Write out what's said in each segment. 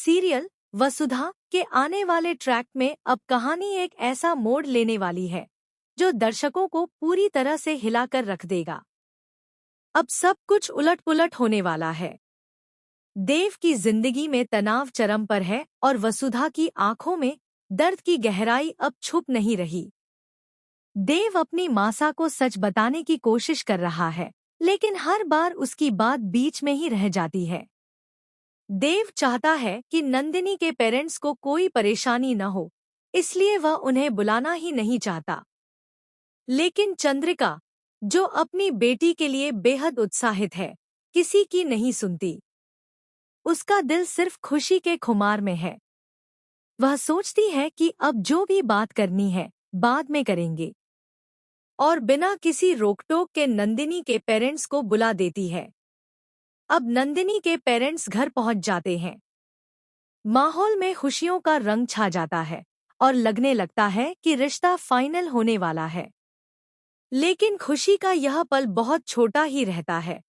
Serial वसुधा के आने वाले ट्रैक में अब कहानी एक ऐसा मोड़ लेने वाली है जो दर्शकों को पूरी तरह से हिलाकर रख देगा। अब सब कुछ उलट-पुलट होने वाला है। देव की जिंदगी में तनाव चरम पर है और वसुधा की आंखों में दर्द की गहराई अब छुप नहीं रही। देव अपनी मासा को सच बताने की कोशिश कर रहा है, लेकिन हर बार उसकी बात बीच में ही रह जाती है। देव चाहता है कि नंदिनी के पेरेंट्स को कोई परेशानी न हो, इसलिए वह उन्हें बुलाना ही नहीं चाहता। लेकिन चंद्रिका, जो अपनी बेटी के लिए बेहद उत्साहित है, किसी की नहीं सुनती। उसका दिल सिर्फ खुशी के खुमार में है। वह सोचती है कि अब जो भी बात करनी है, बाद में करेंगे। और बिना किसी रोकटोक के नंदिनी के पेरेंट्स को बुला देती है। अब नंदिनी के पेरेंट्स घर पहुंच जाते हैं। माहौल में खुशियों का रंग छा जाता है और लगने लगता है कि रिश्ता फाइनल होने वाला है। लेकिन खुशी का यह पल बहुत छोटा ही रहता है,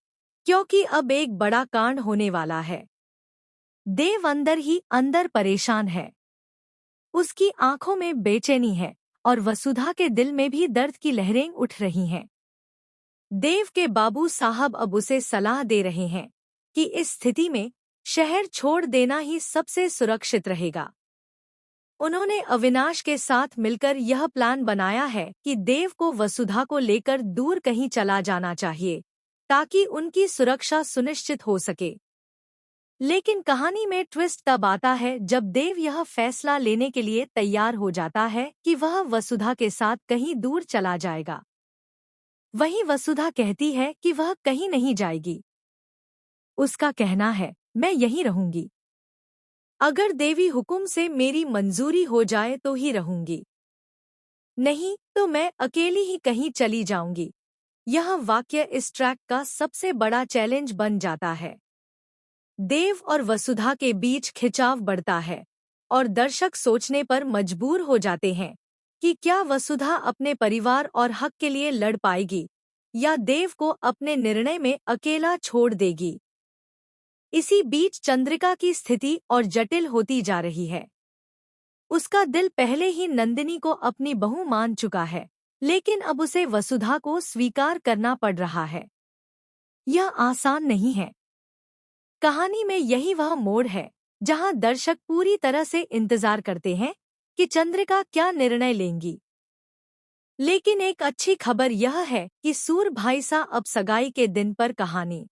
क्योंकि अब एक बड़ा कांड होने वाला है। देव अंदर ही अंदर परेशान है। उसकी आंखों में बेचैनी है और वसुधा के दिल में भी दर्द की लहरें उठ रही हैं। देव के बाबू साहब अब उसे सलाह दे रहे हैं कि इस स्थिति में शहर छोड़ देना ही सबसे सुरक्षित रहेगा। उन्होंने अविनाश के साथ मिलकर यह प्लान बनाया है कि देव को वसुधा को लेकर दूर कहीं चला जाना चाहिए, ताकि उनकी सुरक्षा सुनिश्चित हो सके। लेकिन कहानी में ट्विस्ट तब आता है जब देव यह फैसला लेने के लिए तैयार हो जाता है कि वह वसुधा के साथ कहीं दूर चला जाएगा। वहीं वसुधा कहती है कि वह कहीं नहीं जाएगी। उसका कहना है, मैं यहीं रहूंगी। अगर देवी हुकुम से मेरी मंजूरी हो जाए तो ही रहूंगी, नहीं तो मैं अकेली ही कहीं चली जाऊंगी। यह वाक्य इस ट्रैक का सबसे बड़ा चैलेंज बन जाता है। देव और वसुधा के बीच खिंचाव बढ़ता है और दर्शक सोचने पर मजबूर हो जाते हैं कि क्या वसुधा अपने परिवार और हक के लिए लड़ पाएगी या देव को अपने निर्णय में अकेला छोड़ देगी। इसी बीच चंद्रिका की स्थिति और जटिल होती जा रही है। उसका दिल पहले ही नंदिनी को अपनी बहू मान चुका है, लेकिन अब उसे वसुधा को स्वीकार करना पड़ रहा है। यह आसान नहीं है। कहानी में यही वह मोड़ है जहां दर्शक पूरी तरह से इंतजार करते हैं कि चंद्रिका क्या निर्णय लेंगी। लेकिन एक अच्छी खबर यह है कि सूर भाईसा अब सगाई के दिन पर कहानी